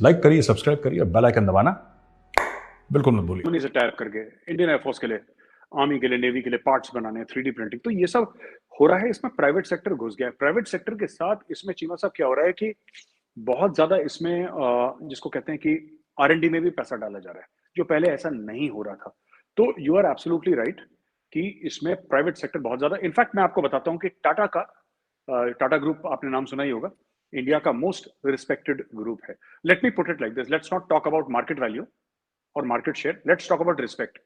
Like करिए, subscribe करिए, bell icon दबाना बिल्कुल मत भूलिए। से टैप करके इंडियन एयरफोर्स के लिए, आर्मी के लिए, नेवी के लिए पार्ट्स बनाने, 3D प्रिंटिंग, तो ये सब हो रहा है। इसमें प्राइवेट सेक्टर घुस गया है। प्राइवेट सेक्टर के साथ इसमें चीमा साहब क्या हो रहा है कि बहुत ज्यादा इसमें जिसको कहते हैं कि R&D में भी पैसा डाला जा रहा है, जो पहले ऐसा नहीं हो रहा था। तो यू आर एब्सोल्युटली राइट कि इसमें प्राइवेट सेक्टर बहुत ज्यादा, इनफैक्ट मैं आपको बताता हूं कि टाटा ग्रुप आपने नाम सुना ही होगा, इंडिया का मोस्ट रिस्पेक्टेड ग्रुप है। Let me put it like this, let's not talk about market value और market share, let's talk about respect.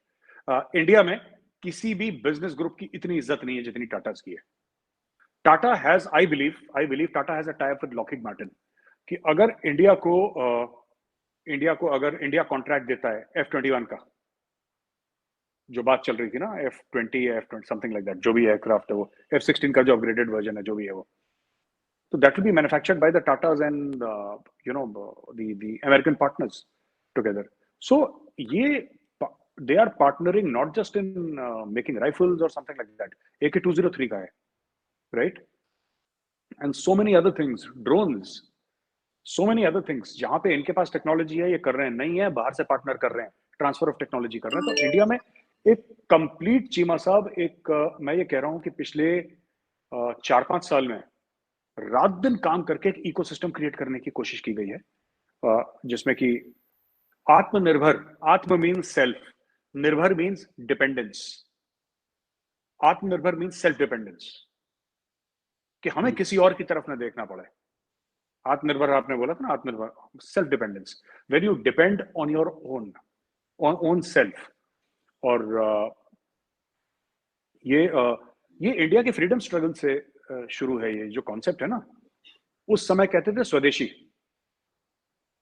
India में किसी भी बिजनेस ग्रुप की इतनी इज्जत नहीं है जितनी टाटास की है। Tata has, I believe Tata has a tie up with Lockheed Martin कि अगर इंडिया कॉन्ट्रैक्ट देता है F-21 का, जो बात चल रही थी ना, F-20 या F-20 समथिंग लाइक दैट, जो भी एयरक्राफ्ट है वो, F-16 का जो अपग्रेडेड वर्जन है, जो भी है वो, तो that will be manufactured by the Tatas and the American partners together. So ये they are partnering not just in making rifles or something like that. AK-203 का है, right? And so many other things, drones, so many other things, जहां पे इनके पास technology है ये कर रहे हैं, नहीं है बाहर से पार्टनर कर रहे हैं, ट्रांसफर ऑफ टेक्नोलॉजी कर रहे हैं। तो इंडिया में एक कंप्लीट चीमा साहब, एक मैं ये कह रहा हूं कि पिछले 4-5 साल में रात दिन काम करके एक इकोसिस्टम क्रिएट करने की कोशिश की गई है, जिसमें कि आत्मनिर्भर, आत्म मीन्स सेल्फ, निर्भर मीन्स डिपेंडेंस, आत्मनिर्भर मीन्स सेल्फ डिपेंडेंस, कि हमें किसी और की तरफ न देखना पड़े। आत्मनिर्भर आपने बोला था ना, आत्मनिर्भर, self dependence, when you depend on your own self. और ये इंडिया के फ्रीडम स्ट्रगल से शुरू है। ये जो कॉन्सेप्ट है ना, उस समय कहते थे स्वदेशी,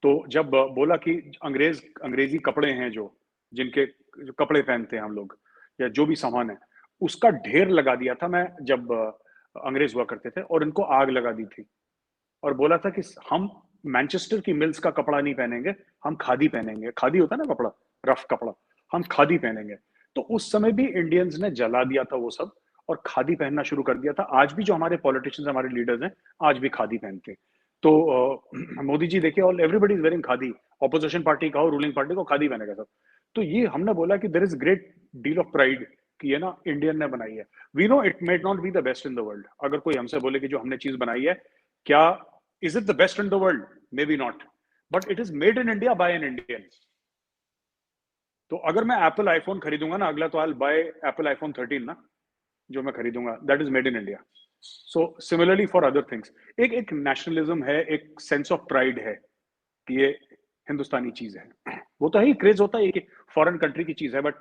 तो जब बोला कि अंग्रेजी कपड़े हैं जो कपड़े पहनते हैं हम लोग, या जो भी सामान है, उसका ढेर लगा दिया था मैं जब अंग्रेज हुआ करते थे, और इनको आग लगा दी थी, और बोला था कि हम मैनचेस्टर की मिल्स का कपड़ा नहीं पहनेंगे, हम खादी पहनेंगे। खादी होता है ना कपड़ा, रफ कपड़ा, हम खादी पहनेंगे। तो उस समय भी इंडियंस ने जला दिया था वो सब, और खादी पहनना शुरू कर दिया था। आज भी जो हमारे पॉलिटिशियंस, हमारे लीडर्स हैं, आज भी खादी पहनते हैं। तो मोदी जी देखिए, all everybody is wearing khadi, opposition party का हो, रूलिंग पार्टी को, खादी पहनेगा सब। तो ये हमने बोला कि there is great deal of pride कि ये ना इंडियन ने बनाई है। We know it may not be the best in the world. अगर कोई हमसे बोले कि जो हमने चीज बनाई है, क्या is it the best in the world? Maybe not, but it is made in India by an Indian. तो अगर मैं एप्पल आईफोन खरीदूंगा ना अगला, तो आई बाय एप्पल आईफोन 13 ना, जो मैं खरीदूंगा, that is made in India. So similarly for other things, एक नेशनलिज्म है, एक सेंस ऑफ प्राइड है कि ये हिंदुस्तानी चीज है। वो तो ही क्रेज होता है कि फॉरेन कंट्री की चीज है, बट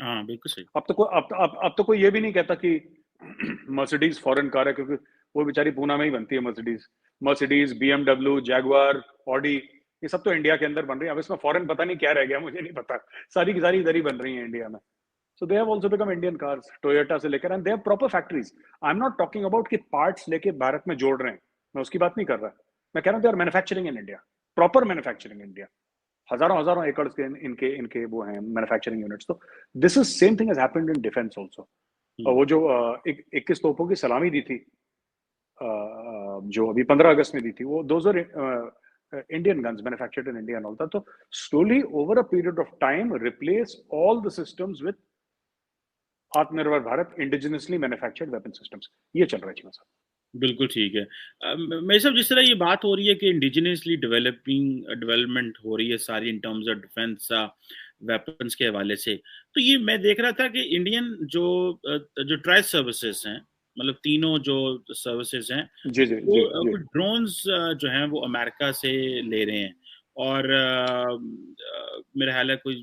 हाँ बिल्कुल सही। अब तो कोई ये भी नहीं कहता कि मर्सिडीज फॉरेन कार है, क्योंकि वो बेचारी पूना में ही बनती है। मर्सिडीज, BMW, जैगुआर, ऑडी, ये सब तो इंडिया के अंदर बन रही है। अब इसमें फॉरेन पता नहीं क्या रह गया, मुझे नहीं पता, सारी की सारी इधर ही बन रही है इंडिया में। So they have also become Indian cars, Toyota से लेकर, and they have proper factories. I am not talking about कि पार्ट्स लेके भारत में जोड़ रहे हैं, मैं उसकी बात नहीं कर रहा। मैं कह रहा हूँ they are manufacturing in India, proper manufacturing in India. हजारों हजारों एकड़ के इनके इनके वो हैं मैन्युफैक्चरिंग यूनिट्स। तो this is same thing has happened in defence also. और वो जो 21 तोपों की सलामी दी थी, जो अभी 15 अगस्त में दी थी, वो those are Indian guns manufactured in India and all that. तो slowly over a period of time replace all the systems with Aatmanirbhar Bharat, indigenously manufactured weapon systems. ये चल रहा है जी। बिल्कुल ठीक है। मेरे साहब, जिस तरह ये बात हो रही है कि इंडिजिनियसली डेवलपमेंट हो रही है सारी in terms of defence weapons के हवाले से, तो ये मैं देख रहा था कि इंडियन जो ट्राई सर्विसेज हैं, मतलब तीनों जो सर्विसेज हैं, जी जी जी जी। वो ड्रोन्स जो हैं वो अमेरिका से ले रहे हैं, और मेरा ख्याल है कोई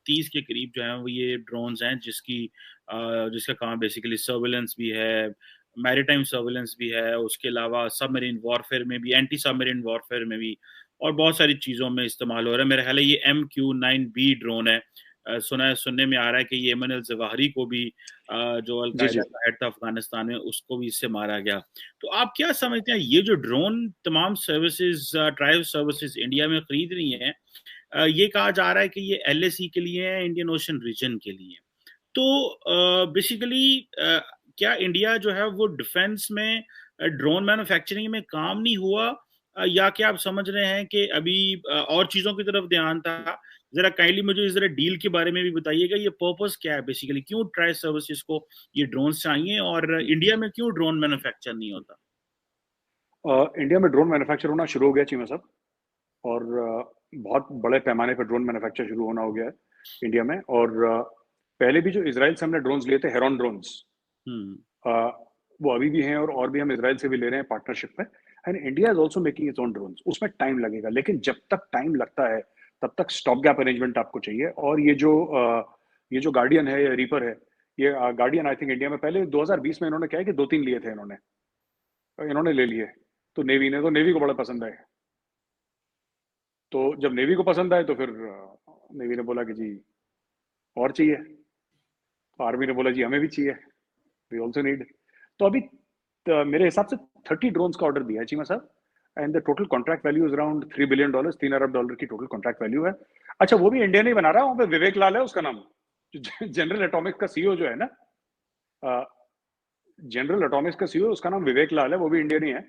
30 के करीब जो है वो ये ड्रोन्स हैं, जिसका काम बेसिकली सर्विलेंस भी है, मैरीटाइम सर्विलेंस भी है, उसके अलावा सबमरीन वॉरफेयर में भी, एंटी सबमरीन वॉरफेयर में भी, और बहुत सारी चीज़ों में इस्तेमाल हो रहा है। मेरा ख्याल है ये MQ-9B ड्रोन है। सुनने में आ रहा है कि ये एमन अल जवाहिरी को भी, जो अलकायदा का हेड था अफगानिस्तान में, उसको भी इससे मारा गया। तो आप क्या समझते हैं, ये जो ड्रोन तमाम सर्विसेज, ट्राइब सर्विसेज इंडिया में खरीद रही हैं, ये कहा जा रहा है कि ये LAC के लिए है, इंडियन ओशन रीजन के लिए। तो बेसिकली क्या इंडिया जो है वो डिफेंस में ड्रोन मैन्युफैक्चरिंग में काम नहीं हुआ, या क्या आप समझ रहे हैं कि अभी और चीजों की तरफ ध्यान था? जरा काइंडली मुझे जरा डील के बारे में भी बताइएगा, ये पर्पस क्या है बेसिकली, क्यों ट्राई सर्विसेज को ये ड्रोन्स चाहिए और इंडिया में क्यों ड्रोन मैन्युफैक्चर नहीं होता? इंडिया में ड्रोन मैन्युफैक्चर होना शुरू हो गया चीमा साहब, और बहुत बड़े पैमाने पर ड्रोन मैन्युफैक्चर शुरू होना हो गया है इंडिया में। और पहले भी जो इसराइल से हमने ड्रोन्स लिए थे, हेरॉन ड्रोन्स, वो अभी भी हैं, और भी हम इसराइल से भी ले रहे हैं पार्टनरशिप में। And India is also making its own drones. उसमें टाइम लगेगा, लेकिन जब तक टाइम लगता है तब तक स्टॉप गैप अरेंजमेंट आपको चाहिए। और ये जो गार्डियन है या रीपर है, ये गार्डियन आई थिंक इंडिया में पहले 2020 में इन्होंने क्या है कि 2-3 लिए थे इन्होंने ले लिए। तो नेवी को बड़ा पसंद आए। तो जब नेवी को पसंद आए तो फिर नेवी ने बोला कि जी और चाहिए, तो आर्मी ने बोला जी हमें भी चाहिए, वी ऑल्सो नीड। तो अभी मेरे हिसाब से 30 ड्रोन्स का ऑर्डर दिया है चीमा साहब, and the total contract value is around $3 billion, $3 अरब की टोटल कॉन्ट्रैक्ट वैल्यू है। अच्छा, वो भी इंडिया नहीं बना रहा, वहाँ पे विवेक लाल है उसका नाम, जनरल एटॉमिक्स का सीईओ जो है ना, जनरल एटॉमिक्स का सीईओ, उसका नाम विवेक लाल है, वो भी इंडियन ही है।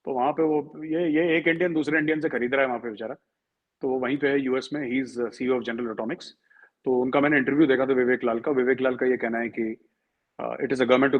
तो वहाँ पे वो ये एक इंडियन दूसरे इंडियन से खरीद रहा है वहाँ पे बेचारा। तो वो वहीं पे है यूएस में, he is CEO of general Atomics. तो उनका मैंने इंटरव्यू देखा था विवेक लाल का ये कहना है कि it is a government to